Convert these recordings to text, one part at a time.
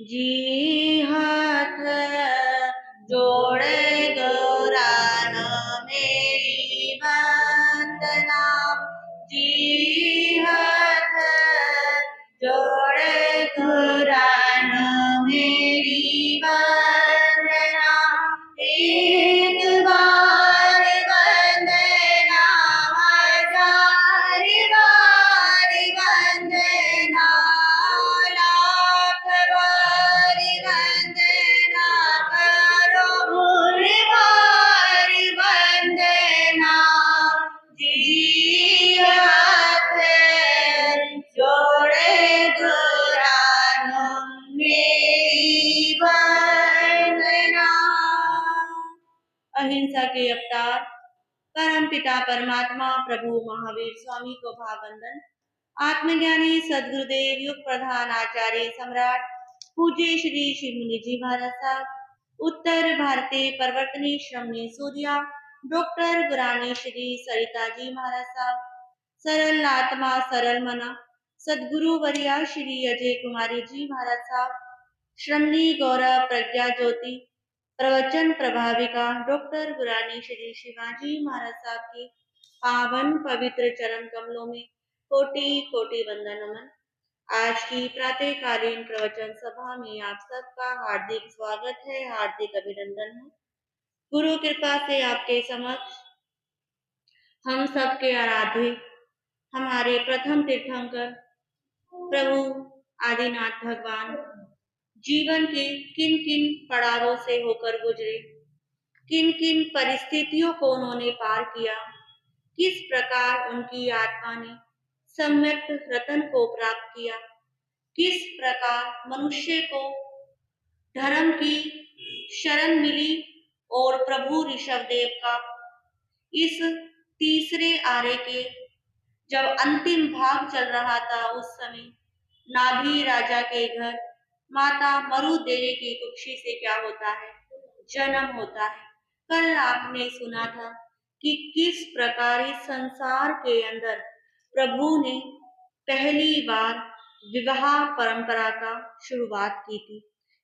जी हाथ जोड़े गौरान मेरी वंदना। जी हाथ जोड़े गौरान मेरी वंदना। एक बार वंदना हजार बार वंदना। लाख बार वंदना करो पूरी बार वंदना। जी हाथ जोड़े गुरानो मेरी वंदना। अहिंसा के अवतार परम पिता परमात्मा प्रभु महावीर स्वामी को भाववंदन। आत्मज्ञानी सदगुरुदेव युग प्रधान आचार्य सम्राट पूज्य श्री शिव मुनि जी महाराज साहब, उत्तर भारतीय परिवर्तनी श्रमणी सूर्या डॉक्टर गुरानी श्री सरिता जी महाराज साहब, सरल आत्मा सरल मना सदगुरु वरिया श्री अजय कुमारी जी महाराज साहब, श्रमणी गौरव प्रज्ञा ज्योति प्रवचन प्रभाविका डॉक्टर गुरानी श्री शिवाजी महाराज साहब की पावन पवित्र चरण कमलों में कोटि कोटि वंदन नमन। आज की प्रातःकालीन प्रवचन सभा में आप सबका हार्दिक स्वागत है, हार्दिक अभिनंदन है। गुरु कृपा से आपके समक्ष हम सबके आराध्य हमारे प्रथम तीर्थंकर प्रभु आदिनाथ भगवान जीवन के किन किन पड़ावों से होकर गुजरे, किन किन परिस्थितियों को उन्होंने पार किया, किस प्रकार उनकी आत्मा ने सम्यक रतन को प्राप्त किया, किस प्रकार मनुष्य को धर्म की शरण मिली और प्रभु ऋषभदेव का इस तीसरे आरे के जब अंतिम भाग चल रहा था उस समय नाभि राजा के घर माता मरु देवी की कुक्षी से क्या होता है, जन्म होता है। कल आपने सुना था कि किस प्रकार इस संसार के अंदर प्रभु ने पहली बार विवाह परंपरा का शुरुआत की थी।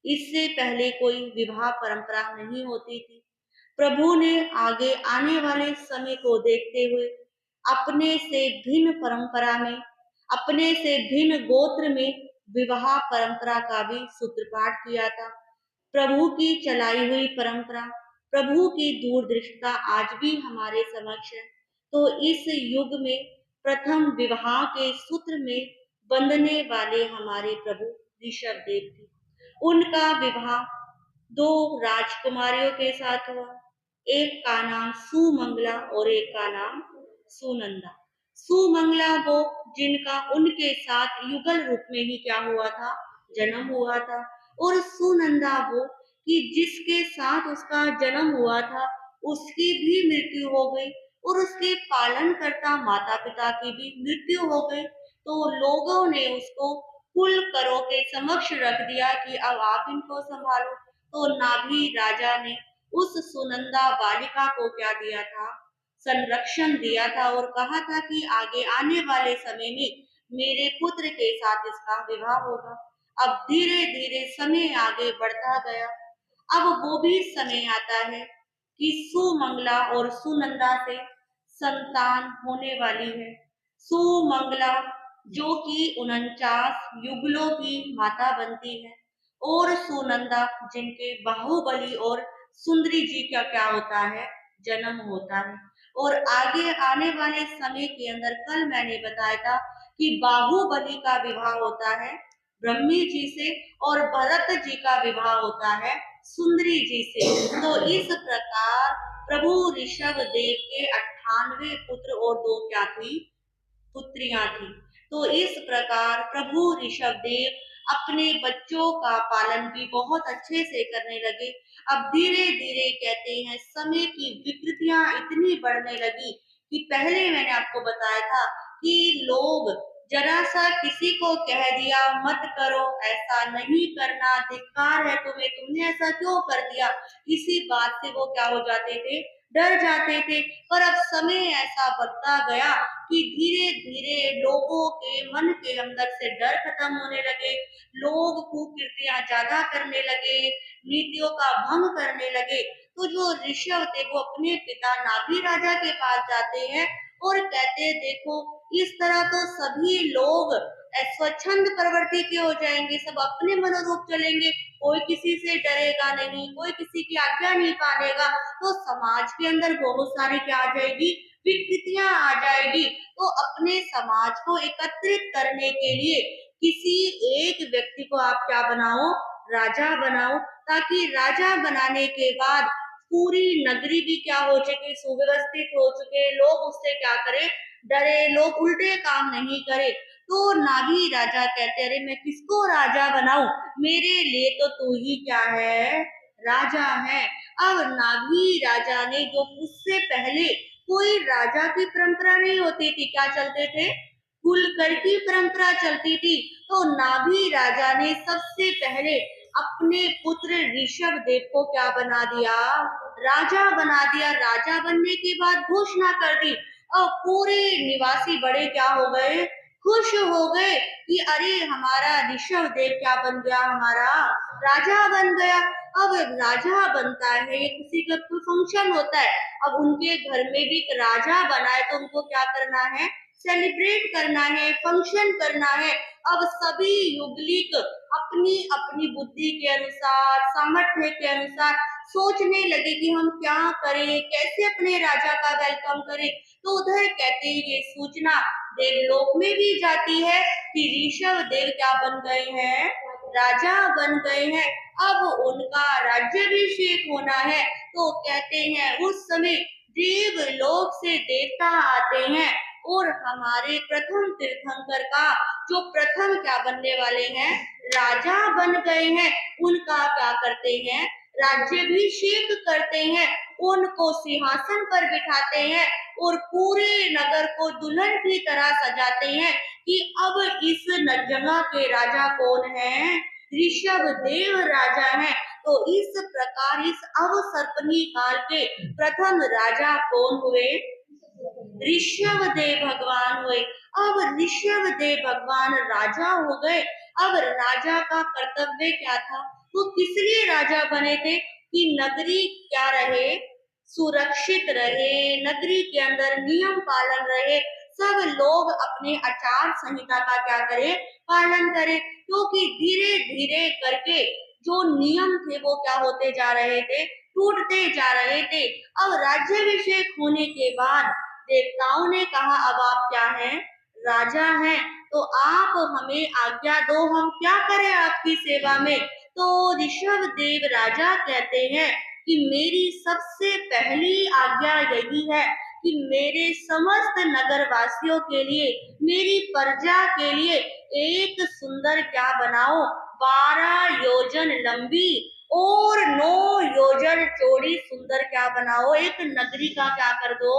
इससे पहले कोई विवाह परंपरा नहीं होती थी। प्रभु ने आगे आने वाले समय को देखते हुए अपने से भिन्न परंपरा में, अपने से भिन्न गोत्र में विवाह परंपरा का भी सूत्रपात किया था। प्रभु की चलाई हुई परंपरा, प्रभु की दूरदृष्टता आज भी हमारे समक्ष है। तो इस युग में प्रथम विवाह के सूत्र में बंधने वाले हमारे प्रभु ऋषभदेव थे। उनका विवाह दो राजकुमारियों के साथ हुआ। एक का नाम सुमंगला और एक का नाम सुनंदा। सुमंगला वो जिनका उनके साथ युगल रूप में ही क्या हुआ था, जन्म हुआ था। और सुनंदा वो कि जिसके साथ उसका जन्म हुआ था उसकी भी मृत्यु हो गई और उसके पालन करता माता पिता की भी मृत्यु हो गई। तो लोगों ने उसको कुल करों के समक्ष रख दिया कि अब आप इनको संभालो। तो नाभि राजा ने उस सुनंदा बालिका को क्या दिया था, संरक्षण दिया था और कहा था कि आगे आने वाले समय में मेरे पुत्र के साथ इसका विवाह होगा। अब धीरे धीरे समय आगे बढ़ता गया। अब वो भी समय आता है कि सुमंगला और सुनंदा से संतान होने वाली है। सुमंगला जो कि 49 युगलों की माता बनती है और सुनंदा जिनके बाहुबली और सुंदरी जी का क्या होता है, जन्म होता है। और आगे आने वाले समय के अंदर कल मैंने बताया था कि बाहुबली का विवाह होता है ब्रह्मी जी से और भरत जी का विवाह होता है सुंदरी जी से। तो इस प्रकार प्रभु ऋषभ देव के 98 पुत्र और 2 क्या थी, पुत्रियां थी। तो इस प्रकार प्रभु ऋषभ देव अपने बच्चों का पालन भी बहुत अच्छे से करने लगे। अब धीरे धीरे कहते हैं समय की विकृतियां इतनी बढ़ने लगी कि पहले मैंने आपको बताया था कि लोग जरा सा किसी को कह दिया मत करो, ऐसा नहीं करना, धिक्कार है तुम्हें, तुमने ऐसा क्यों कर दिया, इसी बात से वो क्या हो जाते थे, डर जाते थे। पर अब समय ऐसा बढ़ता गया कि धीरे धीरे लोगों के मन के अंदर से डर खत्म होने लगे, लोग कुकृतियां ज्यादा करने लगे, नीतियों का भंग करने लगे। तो जो ऋषभ थे वो अपने पिता नाभि राजा के पास जाते हैं और कहते हैं, देखो इस तरह तो सभी लोग स्वच्छंद प्रवृत्ति के हो जाएंगे, सब अपने मनोरूप चलेंगे, कोई किसी से डरेगा नहीं, कोई किसी की आज्ञा नहीं मानेगा, तो समाज के अंदर बहुत सारी क्या आ जाएगी, विकृतियां आ जाएगी। तो अपने समाज को एकत्रित करने के लिए किसी एक व्यक्ति को आप क्या बनाओ, राजा बनाओ, ताकि राजा बनाने के बाद पूरी नगरी भी क्या हो चुके, सुव्यवस्थित हो चुके, लोग उससे क्या करें, डरे, लोग उल्टे काम नहीं करे। तो नाभी राजा कहते, अरे मैं किसको राजा बनाऊं, मेरे लिए तो तू ही क्या है, राजा है। अब नाभी राजा ने, जो उससे पहले कोई राजा की परंपरा नहीं होती थी, क्या चलते थे, कुलकर की परंपरा चलती थी। तो नाभी राजा ने सबसे पहले अपने पुत्र ऋषभ देव को क्या बना दिया, राजा बना दिया। राजा बनने के बाद घोषणा कर दी और पूरे निवासी बड़े क्या हो गए, खुश हो गए कि अरे हमारा ऋषभ देव क्या बन गया, हमारा राजा बन गया। अब राजा बनता है, ये किसी का कोई फंक्शन होता है, अब उनके घर में भी एक राजा बना है तो उनको क्या करना है, सेलिब्रेट करना है, फंक्शन करना है। अब सभी युगलिक अपनी अपनी बुद्धि के अनुसार, सामर्थ्य के अनुसार सोचने लगे कि हम क्या करें, कैसे अपने राजा का वेलकम करें। तो उधर कहते हैं ये सूचना देवलोक में भी जाती है कि ऋषभ देव क्या बन गए हैं, राजा बन गए हैं। अब उनका राज्याभिषेक होना है। तो कहते हैं उस समय देवलोक से देवता आते हैं और हमारे प्रथम तीर्थंकर का जो प्रथम क्या बनने वाले हैं, राजा बन गए हैं, उनका क्या करते हैं, राज्याभिषेक करते हैं, उनको सिंहासन पर बिठाते हैं और पूरे नगर को दुल्हन की तरह सजाते हैं कि अब इस जगह के राजा कौन है, ऋषभ देव राजा हैं। तो इस प्रकार इस अवसर्पणी काल के प्रथम राजा कौन हुए, ऋषभ देव भगवान हुए। अब ऋषभ देव भगवान राजा हो गए। अब राजा का कर्तव्य क्या था, वो किस लिए राजा बने थे, कि नगरी क्या रहे, सुरक्षित रहे, नगरी के अंदर नियम पालन रहे, सब लोग अपने आचार संहिता का क्या करें, पालन करें। क्योंकि धीरे धीरे करके जो नियम थे वो क्या होते जा रहे थे, टूटते जा रहे थे। अब राज्याभिषेक होने के बाद देवताओं ने कहा अब आप क्या हैं, राजा हैं, तो आप हमें आज्ञा दो, हम क्या करें आपकी सेवा में। तो ऋषभ देव राजा कहते हैं कि मेरी सबसे पहली आज्ञा यही है कि मेरे समस्त नगर वासियों के लिए, मेरी प्रजा के लिए एक सुंदर क्या बनाओ, 12 योजन लंबी और 9 योजन चौड़ी सुंदर क्या बनाओ, एक नगरी का क्या कर दो,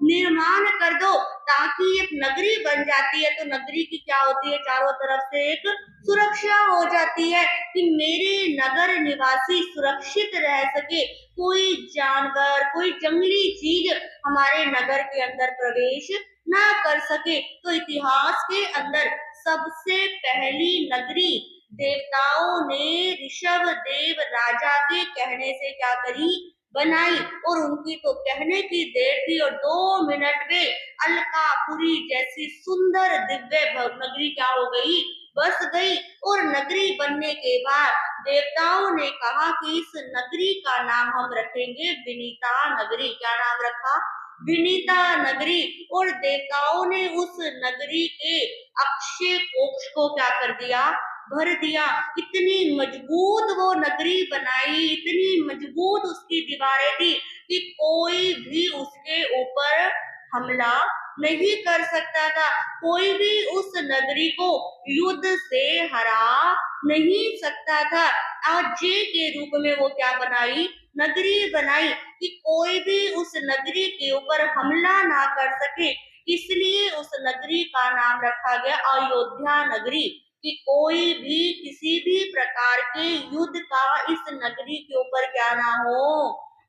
निर्माण कर दो। ताकि एक नगरी बन जाती है तो नगरी की क्या होती है, चारों तरफ से एक सुरक्षा हो जाती है कि मेरे नगर निवासी सुरक्षित रह सके, कोई जानवर, कोई जंगली चीज हमारे नगर के अंदर प्रवेश ना कर सके। तो इतिहास के अंदर सबसे पहली नगरी देवताओं ने ऋषभ देव राजा के कहने से क्या करी, बनाई। और उनकी तो कहने की देर थी और 2 मिनट में अलकापुरी जैसी सुंदर दिव्य नगरी क्या हो गई, बस गई। और नगरी बनने के बाद देवताओं ने कहा कि इस नगरी का नाम हम रखेंगे विनीता नगरी। क्या नाम रखा, विनीता नगरी। और देवताओं ने उस नगरी के अक्षय कोष को क्या कर दिया, भर दिया। इतनी मजबूत वो नगरी बनाई, इतनी मजबूत उसकी दीवारें थी कि कोई भी उसके ऊपर हमला नहीं कर सकता था, कोई भी उस नगरी को युद्ध से हरा नहीं सकता था। अजय के रूप में वो क्या बनाई, नगरी बनाई कि कोई भी उस नगरी के ऊपर हमला ना कर सके। इसलिए उस नगरी का नाम रखा गया अयोध्या नगरी, कि कोई भी किसी भी प्रकार के युद्ध का इस नगरी के ऊपर क्या ना हो,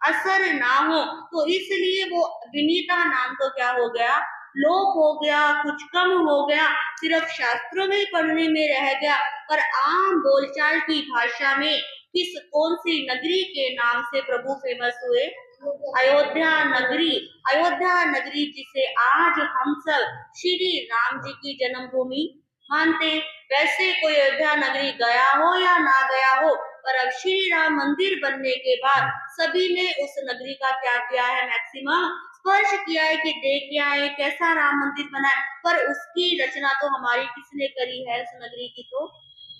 असर ना हो, तो इसलिए वो विनीता नाम तो क्या हो गया, लोप हो गया, कुछ कम हो गया, सिर्फ शास्त्रों में पढ़ने में रह गया। पर आम बोलचाल की भाषा में किस कौन सी नगरी के नाम से प्रभु फेमस हुए, अयोध्या नगरी। अयोध्या नगरी जिसे आज हम सब श्री राम जी की जन्मभूमि मानते। वैसे कोई अयोध्या नगरी गया हो या ना गया हो, पर अब श्री राम मंदिर बनने के बाद सभी ने उस नगरी का क्या किया है, मैक्सिमम स्पर्श किया है कि देख के आए कैसा राम मंदिर बना है। पर उसकी रचना तो हमारी किसने करी है, उस नगरी की तो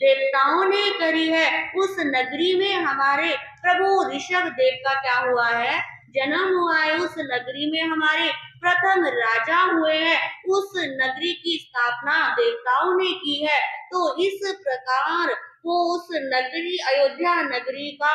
देवताओं ने करी है। उस नगरी में हमारे प्रभु ऋषभ देव का क्या हुआ है, जन्म हुआ है। उस नगरी में हमारे प्रथम राजा हुए हैं। उस नगरी की स्थापना देवताओं ने की है। तो इस प्रकार वो उस नगरी अयोध्या नगरी का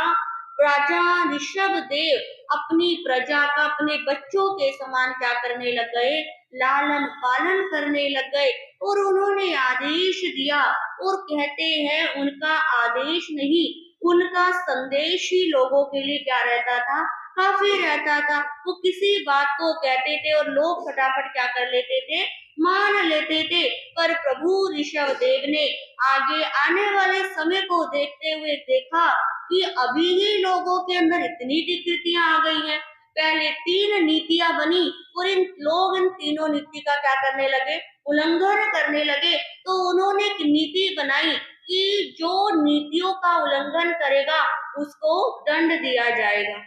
राजा ऋषभ देव अपनी प्रजा का, अपने बच्चों के समान क्या करने लग गए, लालन पालन करने लग गए। और उन्होंने आदेश दिया, और कहते हैं उनका आदेश नहीं, उनका संदेश ही लोगों के लिए क्या रहता था, काफी रहता था। वो किसी बात को कहते थे और लोग फटाफट क्या कर लेते थे, मान लेते थे। पर प्रभु ऋषभ देव ने आगे आने वाले समय को देखते हुए देखा कि अभी ही लोगों के अंदर इतनी विकृतियां आ गई हैं। पहले 3 नीतियां बनी और इन लोग इन तीनों नीति का क्या करने लगे, उल्लंघन करने लगे। तो उन्होंने एक नीति बनाई कि जो नीतियों का उल्लंघन करेगा उसको दंड दिया जाएगा,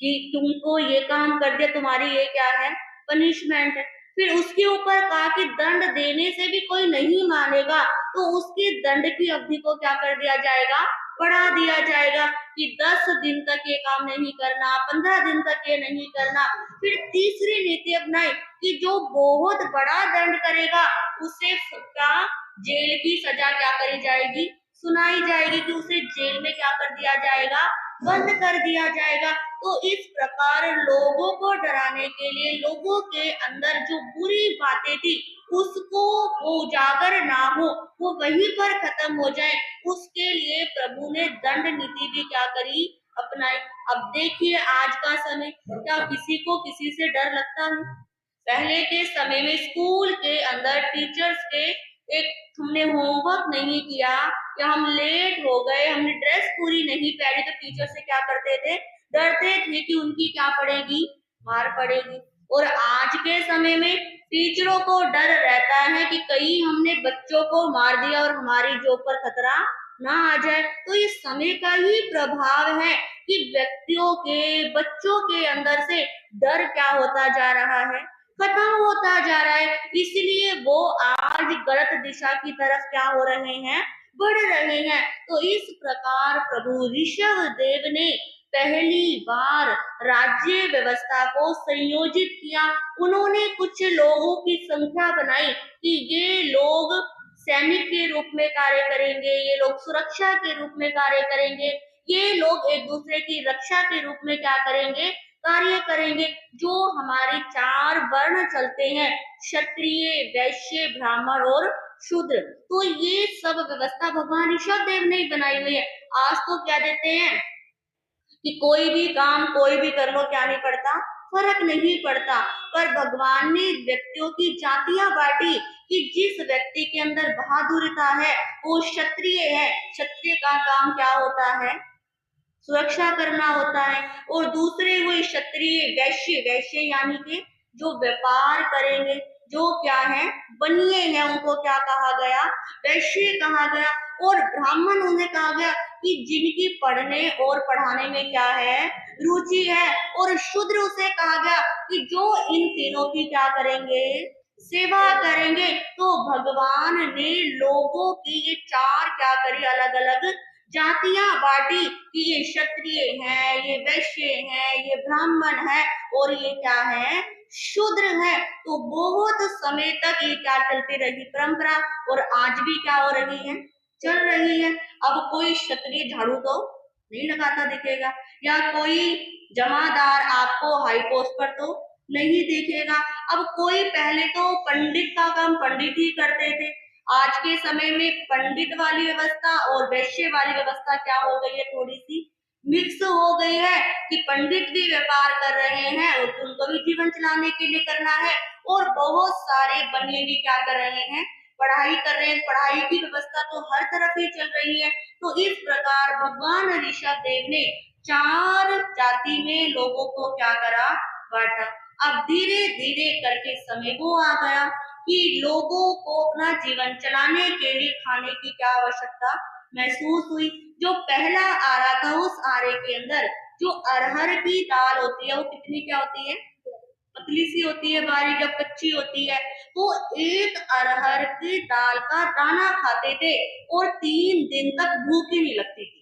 कि तुमको ये काम कर दिया, तुम्हारी ये क्या है, पनिशमेंट है। फिर उसके ऊपर कहा कि दंड देने से भी कोई नहीं मानेगा तो उसकी दंड की अवधि को क्या कर दिया जाएगा, बढ़ा दिया जाएगा, कि 10 दिन तक ये काम नहीं करना, 15 दिन तक ये नहीं करना। फिर तीसरी नीति अपनाई कि जो बहुत बड़ा दंड करेगा उसे क्या, जेल की सजा क्या करी जाएगी, सुनाई जाएगी, कि उसे जेल में क्या कर दिया जाएगा, बंद कर दिया जाएगा। तो इस प्रकार लोगों को डराने के लिए, लोगों के अंदर जो बुरी बातें थी उसको वो उजागर ना हो, वो वहीं पर खत्म हो जाए, उसके लिए प्रभु ने दंड नीति भी क्या करी, अपनाई। अब देखिए आज का समय, क्या किसी को किसी से डर लगता है? पहले के समय में स्कूल के अंदर टीचर्स के एक, हमने होमवर्क नहीं किया या हम लेट हो गए, हमने ड्रेस पूरी नहीं पहनी, तो टीचर से क्या करते थे, डरते थे कि उनकी क्या पड़ेगी, मार पड़ेगी। और आज के समय में टीचरों को डर रहता है कि कहीं हमने बच्चों को मार दिया और हमारी जॉब पर खतरा ना आ जाए। तो ये समय का ही प्रभाव है कि व्यक्तियों के, बच्चों के अंदर से डर क्या होता जा रहा है, खत्म होता जा रहा है। इसलिए वो आज गलत दिशा की तरफ क्या हो रहे हैं, बढ़ रहे हैं। तो इस प्रकार प्रभु ऋषभ देव ने पहली बार राज्य व्यवस्था को संयोजित किया। उन्होंने कुछ लोगों की संख्या बनाई कि ये लोग सैनिक के रूप में कार्य करेंगे, ये लोग सुरक्षा के रूप में कार्य करेंगे, ये लोग एक दूसरे की रक्षा के रूप में क्या करेंगे, कार्य करेंगे। जो हमारे 4 वर्ण चलते हैं, क्षत्रिय, वैश्य, ब्राह्मण और शूद्र, तो ये सब व्यवस्था भगवान ऋषभ देव ने बनाई हुई है। आज तो क्या देते हैं कि कोई भी काम कोई भी कर लो, क्या नहीं पड़ता, फर्क नहीं पड़ता। पर भगवान ने व्यक्तियों की जातियां बांटी कि जिस व्यक्ति के अंदर बहादुरता है वो क्षत्रिय है, क्षत्रिय का काम क्या होता है, सुरक्षा करना होता है। और दूसरे हुए क्षत्रिय, वैश्य, वैश्य यानी कि जो व्यापार करेंगे, जो क्या है, बनिए हैं, उनको क्या कहा गया, वैश्य कहा गया। और ब्राह्मण उन्हें कहा गया कि जिनकी पढ़ने और पढ़ाने में क्या है, रुचि है। और शूद्र उसे कहा गया कि जो इन तीनों की क्या करेंगे, सेवा करेंगे। तो भगवान ने लोगों की ये 4 क्या करी, अलग अलग जातियां बांटी कि ये क्षत्रिय है, ये वैश्य है, ये ब्राह्मण है और ये क्या है, शूद्र है। तो बहुत समय तक ये क्या चलती रही परंपरा, और आज भी क्या हो रही है, चल रही है। अब कोई क्षत्रिय झाड़ू तो नहीं लगाता दिखेगा, या कोई जमादार आपको हाई पोस्ट पर तो नहीं दिखेगा। अब कोई, पहले तो पंडित का काम पंडित ही करते थे, आज के समय में पंडित वाली व्यवस्था और वैश्य वाली व्यवस्था क्या हो गई है, थोड़ी सी मिक्स हो गई है कि पंडित भी व्यापार कर रहे हैं और उनको भी जीवन चलाने के लिए करना है, और बहुत सारे बनिए भी क्या कर रहे हैं, पढ़ाई कर रहे हैं। पढ़ाई की व्यवस्था तो हर तरफ ही चल रही है। तो इस प्रकार भगवान ऋषभ देव ने 4 जाति में लोगों को क्या करा, बांटा। अब धीरे धीरे करके समय वो आ गया कि लोगों को अपना जीवन चलाने के लिए खाने की क्या आवश्यकता महसूस हुई। जो पहला आरा था, उस आरे के अंदर जो अरहर की दाल होती है वो कितनी क्या होती है, पतली सी होती है, बारीक जब कच्ची होती है। वो एक अरहर की दाल का दाना खाते थे और 3 दिन तक भूख ही नहीं लगती थी।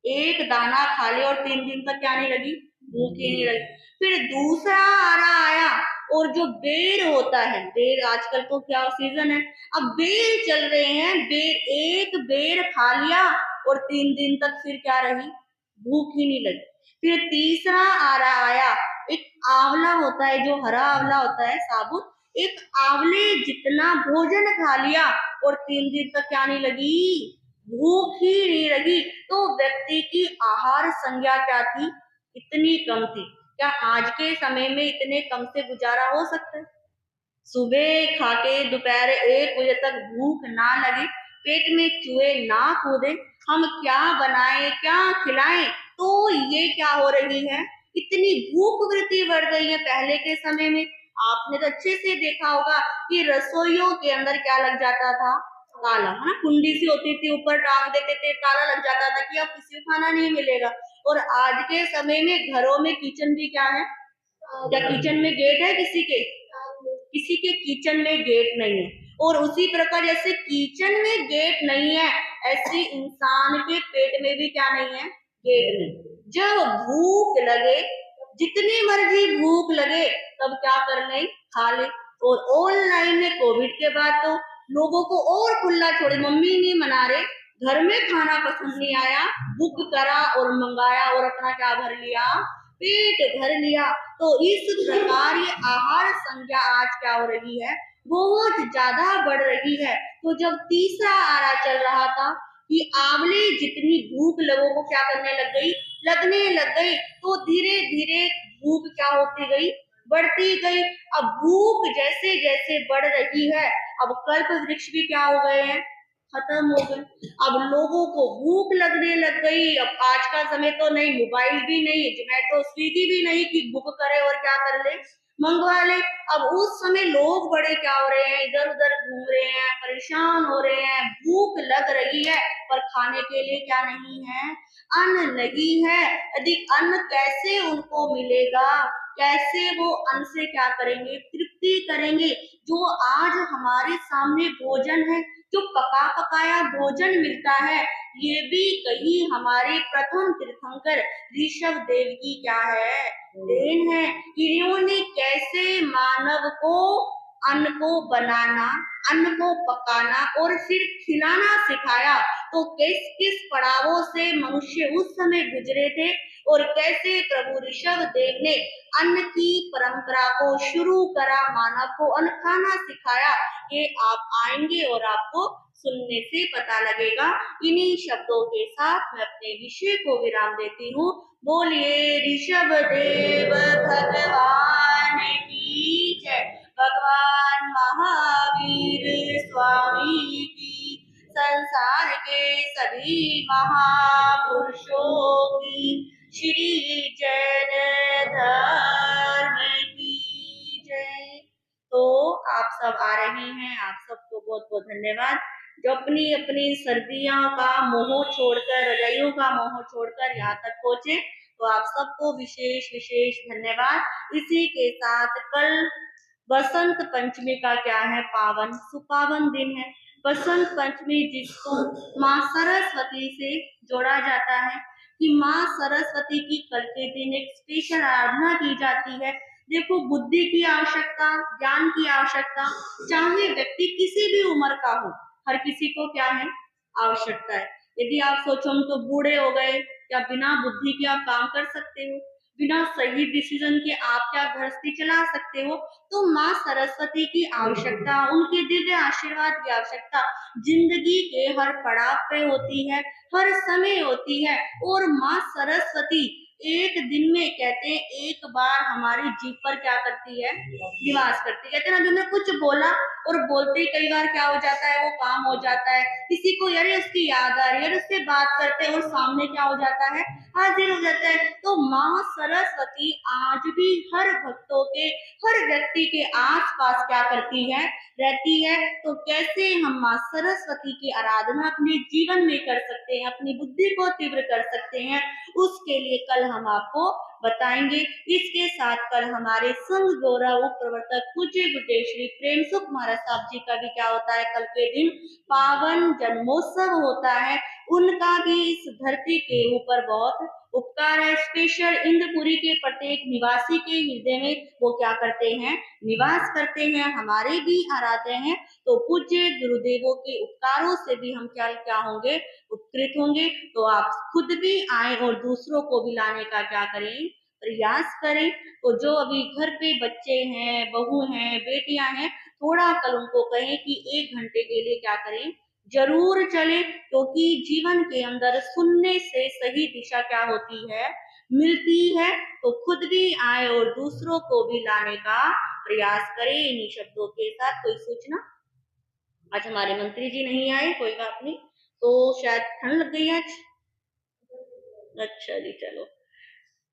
एक दाना खा लिया और 3 दिन तक क्या नहीं लगी, भूख ही नहीं लगी। फिर दूसरा आरा आया और जो बेर होता है, बेर आजकल तो क्या सीजन है, अब बेर चल रहे हैं, बेर एक बेर खा लिया और 3 दिन तक फिर क्या रही, भूख ही नहीं लगी। फिर तीसरा आरा आया, एक आंवला होता है, जो हरा आंवला होता है साबुत, एक आंवले जितना भोजन खा लिया और 3 दिन तक क्या नहीं लगी, भूख ही नहीं लगी। तो व्यक्ति की आहार संज्ञा क्या थी, इतनी कम थी। क्या आज के समय में इतने कम से गुजारा हो सकता है? सुबह खा के दोपहर 1 बजे तक भूख ना लगे, पेट में चूहे ना कूदे, हम क्या बनाएं क्या खिलाएं? तो ये क्या हो रही है, इतनी भूख वृत्ति बढ़ गई है। पहले के समय में आपने तो अच्छे से देखा होगा कि रसोइयों के अंदर क्या लग जाता था, ताला, है ना, कुंडी सी होती थी, ऊपर टांग देते थे, ताला लग जाता था कि अब किसी को खाना नहीं मिलेगा। और आज के समय में घरों में किचन भी क्या है, क्या किचन में गेट है किसी के, किसी के किचन में गेट नहीं है। और उसी प्रकार जैसे किचन में गेट नहीं है, ऐसे इंसान के पेट में भी क्या नहीं है, गेट नहीं। जब भूख लगे, जितनी मर्जी भूख लगे, तब क्या कर ले, खा ले। और ऑनलाइन में कोविड के बाद तो लोगों को और खुला छोड़े, मम्मी नहीं मना रहे, घर में खाना पसंद नहीं आया, बुक करा और मंगाया और अपना क्या भर लिया, पेट भर लिया। तो इस प्रकार ये आहार संज्ञा आज क्या हो रही है, बहुत ज्यादा बढ़ रही है। तो जब तीसरा आरा चल रहा था कि आंवले जितनी भूख लोगों को क्या करने लग गई, लगने लग गई, तो धीरे धीरे भूख क्या होती गई, बढ़ती गई। अब भूख जैसे जैसे बढ़ रही है, अब कल्प वृक्ष भी क्या हो गए हैं, खत्म हो गए। अब लोगों को भूख लगने लग गई। अब आज का समय तो नहीं, मोबाइल भी नहीं, जोमेटो स्विगी भी नहीं कि बुक करे और क्या कर ले, मंगवा ले। अब उस समय लोग बड़े क्या हो रहे हैं, इधर उधर घूम रहे हैं, परेशान हो रहे हैं, भूख लग रही है, पर खाने के लिए क्या नहीं है, अन्न नहीं है। यदि अन्न कैसे उनको मिलेगा, कैसे वो अन्न से क्या करेंगे, तृप्ति करेंगे। जो आज हमारे सामने भोजन है, जो पका पकाया भोजन मिलता है, ये भी कहीं हमारे प्रथम तीर्थंकर ऋषभ देव की क्या है, देन है। इन्होंने कैसे मानव को अन्न को बनाना, अन्न को पकाना और फिर खिलाना सिखाया। तो किस किस पड़ावों से मनुष्य उस समय गुजरे थे और कैसे प्रभु ऋषभ देव ने अन्न की परंपरा को शुरू करा, मानव को अन्न खाना सिखाया, ये आप आएंगे और आपको सुनने से पता लगेगा। इन्हीं शब्दों के साथ मैं अपने विषय को विराम देती हूँ। बोलिए ऋषभ देव भगवान की जय, भगवान महावीर स्वामी की, संसार के सभी महापुरुषों की, श्री जैन धर्म की जय। तो आप सब आ रहे हैं, आप सबको बहुत बहुत धन्यवाद। जो अपनी अपनी सर्दियों का मोह छोड़कर, रजाइयों का मोह छोड़कर यहाँ तक पहुंचे, तो आप सबको विशेष विशेष धन्यवाद। इसी के साथ कल बसंत पंचमी का क्या है, पावन सुपावन दिन है। बसंत पंचमी जिसको माँ सरस्वती से जोड़ा जाता है, कि माँ सरस्वती की कल के दिन एक स्पेशल आराधना की जाती है। देखो, बुद्धि की आवश्यकता, ज्ञान की आवश्यकता, चाहे व्यक्ति किसी भी उम्र का हो, हर किसी को क्या है, आवश्यकता है। यदि आप सोचो हम तो बूढ़े हो गए, क्या बिना बुद्धि के आप काम कर सकते हो? बिना सही डिसीजन के आप क्या गृहस्थी चला सकते हो? तो माँ सरस्वती की आवश्यकता, उनके दिव्य आशीर्वाद की आवश्यकता जिंदगी के हर पड़ाव पे होती है, हर समय होती है। और माँ सरस्वती एक दिन में कहते हैं एक बार हमारी जीभ पर क्या करती है, निवास करती है। कहते हैं ना, हमने कुछ बोला और बोलते ही कई बार क्या हो जाता है, वो काम हो जाता है। किसी को यार उसकी याद आ रही है, उससे बात करते हैं और सामने क्या हो जाता है, हाजिर हो जाता है। तो माँ सरस्वती आज भी हर भक्तों के, हर व्यक्ति के आस पास क्या करती है, रहती है। तो कैसे हम माँ सरस्वती की आराधना अपने जीवन में कर सकते हैं, अपनी बुद्धि को तीव्र कर सकते हैं, उसके लिए कल हम आपको बताएंगे। इसके साथ कल हमारे संघ गौरव प्रवर्तक पूज्य गुरुदेव श्री प्रेम सुख महाराज साहब जी का भी क्या होता है, कल के दिन पावन जन्मोत्सव होता है। उनका भी इस धरती के ऊपर बहुत उपकार है। स्पेशल इंद्रपुरी के प्रत्येक निवासी के हृदय में वो क्या करते हैं, निवास करते हैं, हमारे भी आराध्य हैं। तो पूज्य गुरुदेवों के उपकारों से भी हम क्या क्या होंगे, उपकृत होंगे। तो आप खुद भी आए और दूसरों को भी लाने का क्या करें, प्रयास करें। तो जो अभी घर पे बच्चे हैं, बहू हैं, बेटियां हैं, थोड़ा कल उनको कहें कि 1 घंटे के लिए क्या करें, जरूर चले। क्योंकि जीवन के अंदर सुनने से सही दिशा क्या होती है, मिलती है। तो खुद भी आए और दूसरों को भी लाने का प्रयास करें। इन्हीं शब्दों के साथ कोई सूचना, आज हमारे मंत्री जी नहीं आए, कोई बात नहीं, तो शायद ठंड लग गई आज। अच्छा जी, चलो।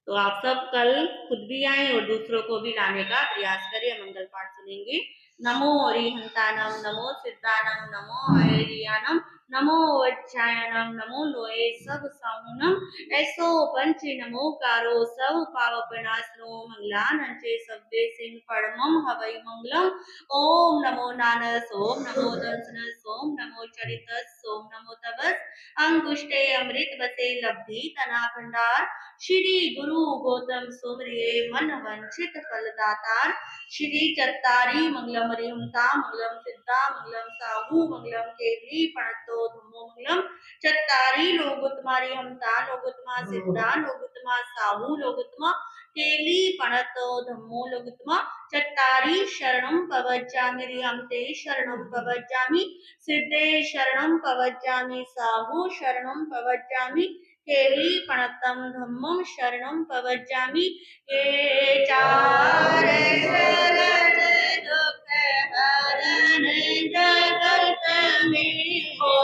तो आप सब कल खुद भी आए और दूसरों को भी लाने का प्रयास करें। मंगल पाठ सुनेंगे। नमो अरिहंतानम, नमो सिद्धानम, नमो हरियानम, नमो वज्रायनम, नमो लोए सब साहुनम, ऐसो पंच नमो कारो सब पावपनासनो मंगलानंचे सब्बे सिंह परमम हवै मंगलम। ओम नमो नानस, ओम नमो दंसनस, ओम नमो चरितस, ओम नमो तपस, अंगुष्टे अमृत बसे लब्धि तना भंडार, श्री गुरु गौतम सुमरिये मन वंचित फल दातार, श्री चत्तारी मंगलम हरिहंता, मंगलम सिद्धा, मंगलम साहू, मंगलम केली प्रणतो धम्मो मंगलम। चत्तारी लोगोत्तमा हरिहंता, लोगोत्तमा सिद्धा, लोगोत्तमा साहू, लोगोत्तमा केली प्रणतो धम्मो लोगोत्तमा। चत्तारी शरणं पवज्जामि हरिहंते, शरणं पवज्जामि सिद्धे, शरणं पवज्जामि साहू, शरणं पवज्जामि केली प्रणतम धम्मं, शरणं पवज्जामि। ये चार शरण दुख हरण जगत में हो